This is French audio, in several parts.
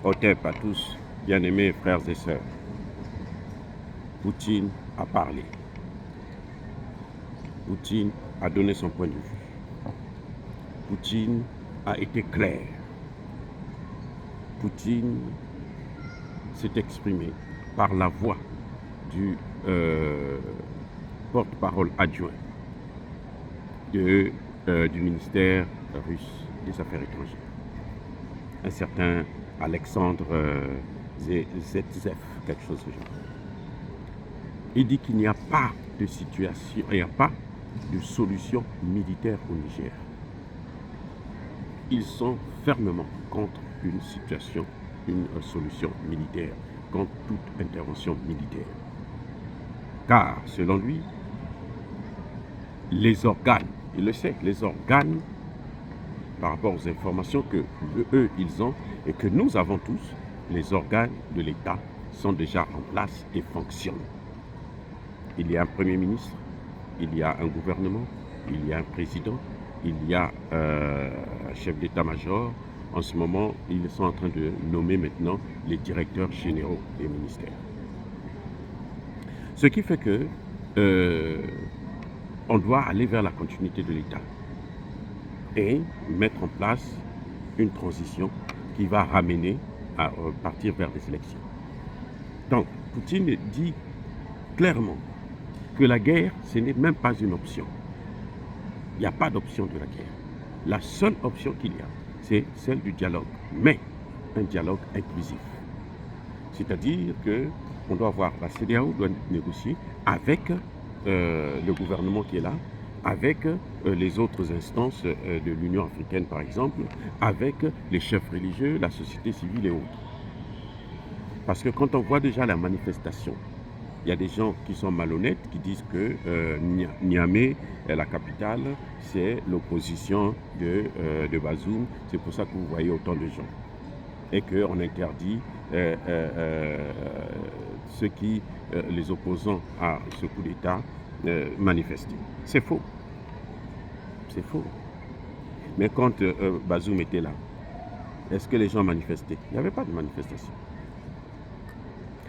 Hotep à tous, bien-aimés frères et sœurs. Poutine a parlé. Poutine a donné son point de vue. Poutine a été clair. Poutine s'est exprimé par la voix du porte-parole adjoint du ministère russe des Affaires étrangères, un certain Alexandre Zetsev, quelque chose de genre. Il dit qu'il n'y a pas de situation, il n'y a pas de solution militaire au Niger. Ils sont fermement contre une situation, une solution militaire, contre toute intervention militaire. Car, selon lui, les organes, il le sait, les organes, par rapport aux informations que eux, ils ont et que nous avons tous, les organes de l'État sont déjà en place et fonctionnent. Il y a un Premier ministre, il y a un gouvernement, il y a un président, il y a un chef d'état-major. En ce moment, ils sont en train de nommer maintenant les directeurs généraux des ministères. Ce qui fait que on doit aller vers la continuité de l'État et mettre en place une transition qui va ramener à partir vers des élections. Donc, Poutine dit clairement que la guerre, ce n'est même pas une option. Il n'y a pas d'option de la guerre. La seule option qu'il y a, c'est celle du dialogue, mais un dialogue inclusif. C'est-à-dire qu'on doit voir, la CEDEAO doit négocier avec le gouvernement qui est là, avec les autres instances de l'Union africaine par exemple, avec les chefs religieux, la société civile et autres. Parce que quand on voit déjà la manifestation, il y a des gens qui sont malhonnêtes, qui disent que Niamey, la capitale, c'est l'opposition de Bazoum. C'est pour ça que vous voyez autant de gens. Et qu'on interdit ceux qui, les opposants à ce coup d'État, manifester. C'est faux. C'est faux. Mais quand Bazoum était là, est-ce que les gens manifestaient? Il n'y avait pas de manifestation.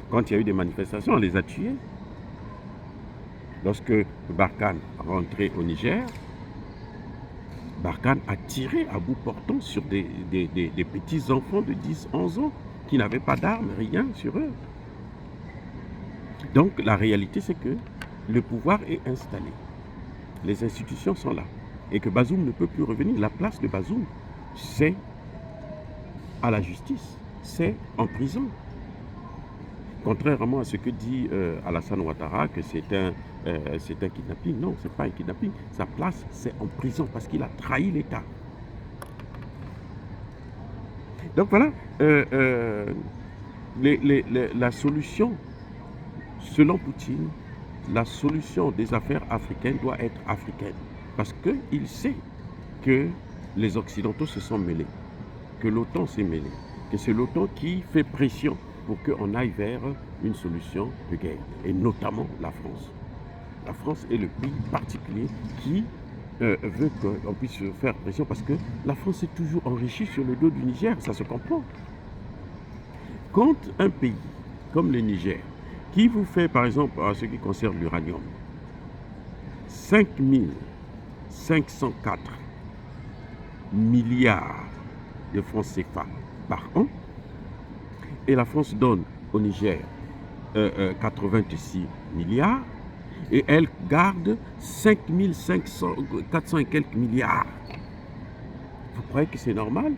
Quand il y a eu des manifestations, on les a tués. Lorsque Barkhane rentrait au Niger, Barkhane a tiré à bout portant sur des petits enfants de 10-11 ans qui n'avaient pas d'armes, rien sur eux. Donc la réalité, c'est que le pouvoir est installé. Les institutions sont là. Et que Bazoum ne peut plus revenir. La place de Bazoum, c'est à la justice, c'est en prison. Contrairement à ce que dit Alassane Ouattara, que c'est un kidnapping. Non, ce n'est pas un kidnapping. Sa place, c'est en prison parce qu'il a trahi l'État. Donc voilà, la solution, selon Poutine, la solution des affaires africaines doit être africaine. Parce qu'il sait que les Occidentaux se sont mêlés, que l'OTAN s'est mêlée, que c'est l'OTAN qui fait pression pour qu'on aille vers une solution de guerre, et notamment la France. La France est le pays particulier qui veut qu'on puisse faire pression, parce que la France est toujours enrichie sur le dos du Niger, ça se comprend. Quand un pays comme le Niger, qui vous fait par exemple, en ce qui concerne l'uranium, 5504 milliards de francs CFA par an, et la France donne au Niger 86 milliards, et elle garde 5400 et quelques milliards. Vous croyez que c'est normal?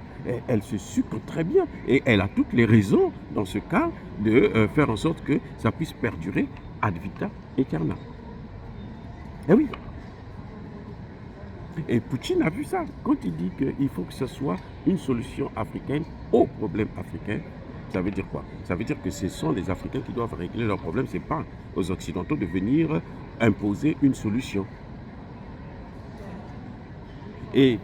Elle se sucre très bien, et elle a toutes les raisons, dans ce cas, de faire en sorte que ça puisse perdurer ad vitam aeternam. Eh oui. Et Poutine a vu ça. Quand il dit qu'il faut que ce soit une solution africaine aux problèmes africains, ça veut dire quoi? Ça veut dire que ce sont les Africains qui doivent régler leurs problèmes. Ce n'est pas aux Occidentaux de venir imposer une solution. Et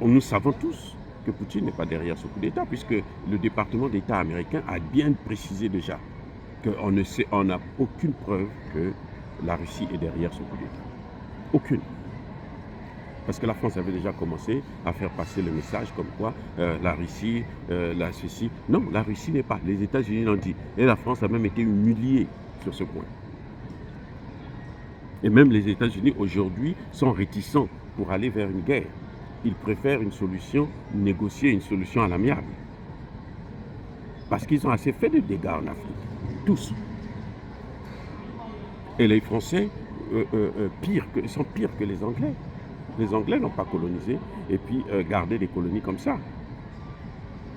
nous savons tous que Poutine n'est pas derrière ce coup d'État, puisque le département d'État américain a bien précisé déjà qu'on n'a aucune preuve que la Russie est derrière ce coup d'État. Aucune. Parce que la France avait déjà commencé à faire passer le message comme quoi la Russie, la ceci. Non, la Russie n'est pas. Les États-Unis l'ont dit. Et la France a même été humiliée sur ce point. Et même les États-Unis aujourd'hui sont réticents pour aller vers une guerre. Ils préfèrent une solution négociée, une solution à l'amiable. Parce qu'ils ont assez fait de dégâts en Afrique. Tous. Et les Français sont pires que les Anglais. Les Anglais n'ont pas colonisé et puis gardé des colonies comme ça.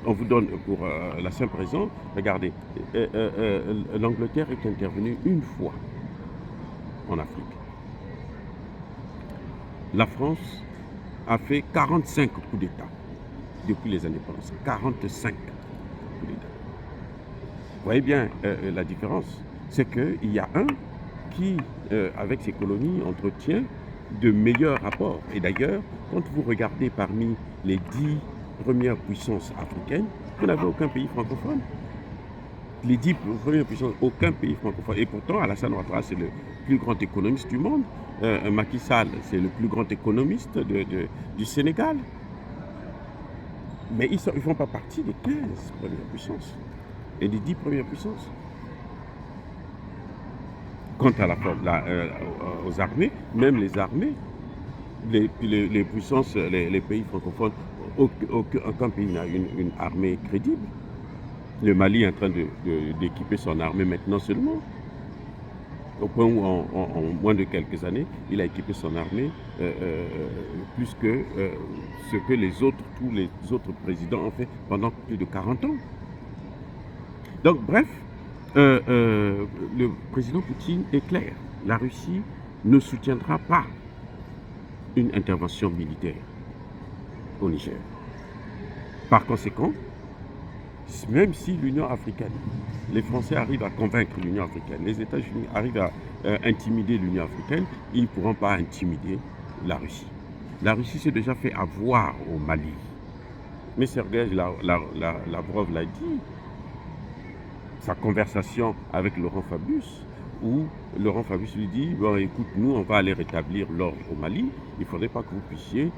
On vous donne pour la simple raison, regardez, l'Angleterre est intervenue une fois en Afrique. La France a fait 45 coups d'État depuis les indépendances. 45 coups d'État. Vous voyez bien la différence. C'est qu'il y a un qui, avec ses colonies, entretient de meilleurs rapports. Et d'ailleurs, quand vous regardez parmi les 10 premières puissances africaines, vous n'avez aucun pays francophone. Les 10 premières puissances, aucun pays francophone. Et pourtant, Alassane Ouattara, c'est le plus grand économiste du monde. Macky Sall, c'est le plus grand économiste du Sénégal. Mais ils ne font pas partie des 15 premières puissances et des 10 premières puissances. Quant à aux armées, même les armées, les puissances, les pays francophones, aucun pays n'a une armée crédible. Le Mali est en train d'équiper son armée maintenant seulement. Au point où, en moins de quelques années, il a équipé son armée plus que ce que tous les autres présidents ont fait pendant plus de 40 ans. Donc, bref, le président Poutine est clair. La Russie ne soutiendra pas une intervention militaire au Niger. Par conséquent, même si l'Union africaine, les Français arrivent à convaincre l'Union africaine, les États-Unis arrivent à intimider l'Union africaine, ils ne pourront pas intimider la Russie. La Russie s'est déjà fait avoir au Mali. Mais Sergei Lavrov l'a dit, sa conversation avec Laurent Fabius, où Laurent Fabius lui dit, bon écoute, nous on va aller rétablir l'ordre au Mali, il ne faudrait pas que vous puissiez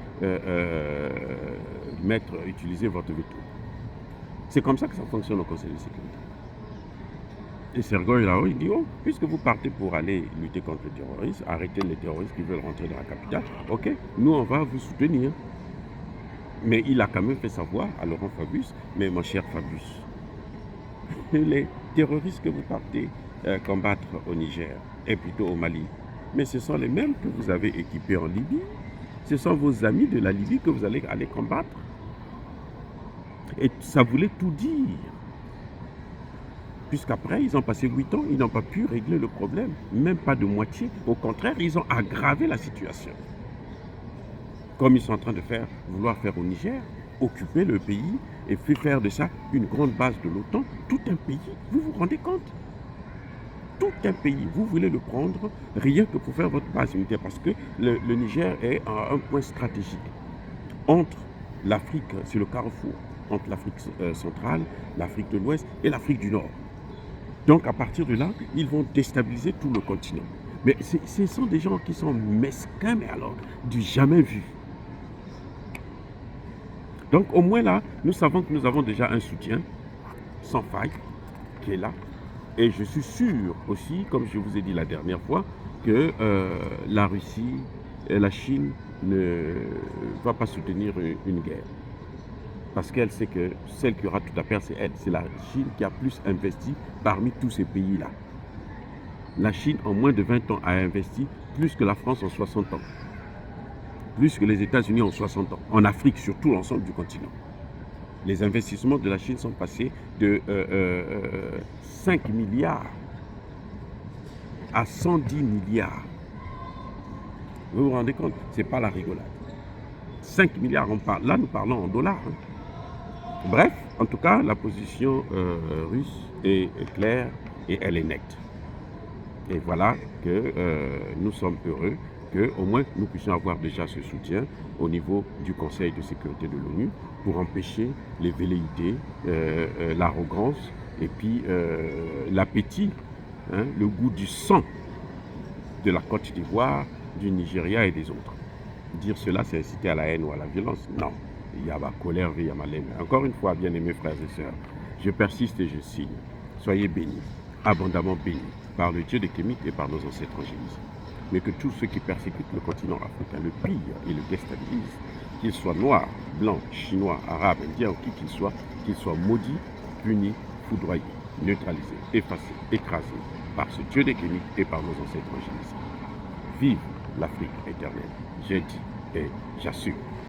utiliser votre veto. C'est comme ça que ça fonctionne au Conseil de sécurité. Et Sergei Lavrov, il dit, oh, puisque vous partez pour aller lutter contre le terrorisme, arrêter les terroristes qui veulent rentrer dans la capitale, ok, nous on va vous soutenir. Mais il a quand même fait savoir à Laurent Fabius, mais mon cher Fabius, les terroristes que vous partez combattre au Niger et plutôt au Mali, mais ce sont les mêmes que vous avez équipés en Libye. Ce sont vos amis de la Libye que vous allez aller combattre. Et ça voulait tout dire. Puisqu'après, ils ont passé 8 ans, ils n'ont pas pu régler le problème, même pas de moitié. Au contraire, ils ont aggravé la situation. Comme ils sont en train de vouloir faire au Niger, occuper le pays et faire de ça une grande base de l'OTAN, tout un pays, vous vous rendez compte? Tout un pays, vous voulez le prendre rien que pour faire votre base militaire, parce que le Niger est à un point stratégique. Entre l'Afrique, c'est le carrefour, entre l'Afrique centrale, l'Afrique de l'Ouest et l'Afrique du Nord. Donc à partir de là, ils vont déstabiliser tout le continent. Mais ce sont des gens qui sont mesquins, mais alors du jamais vu. Donc au moins là, nous savons que nous avons déjà un soutien sans faille qui est là. Et je suis sûr aussi, comme je vous ai dit la dernière fois, que la Russie et la Chine ne va pas soutenir une guerre. Parce qu'elle sait que celle qui aura tout à perdre, c'est elle. C'est la Chine qui a plus investi parmi tous ces pays-là. La Chine, en moins de 20 ans, a investi plus que la France en 60 ans. Plus que les États-Unis en 60 ans. En Afrique, surtout l'ensemble du continent. Les investissements de la Chine sont passés de 5 milliards à 110 milliards. Vous vous rendez compte? Ce n'est pas la rigolade. 5 milliards, là nous parlons en dollars. Hein. Bref, en tout cas, la position russe est claire et elle est nette. Et voilà que nous sommes heureux qu'au moins nous puissions avoir déjà ce soutien au niveau du Conseil de sécurité de l'ONU pour empêcher les velléités, l'arrogance et puis l'appétit, hein, le goût du sang de la Côte d'Ivoire, du Nigeria et des autres. dire cela, c'est inciter à la haine ou à la violence. Non. Il y a ma colère, il y a ma laine. Encore une fois, bien-aimés frères et sœurs, je persiste et je signe. Soyez bénis, abondamment bénis, par le Dieu des Kémites et par nos ancêtres en Jésus. Mais que tous ceux qui persécutent le continent africain le pillent et le déstabilisent, qu'ils soient noirs, blancs, chinois, arabes, indiens ou qui qu'ils soient maudits, punis, foudroyés, neutralisés, effacés, écrasés par ce Dieu des Kémites et par nos ancêtres en Jésus. Vive l'Afrique éternelle, j'ai dit et j'assume.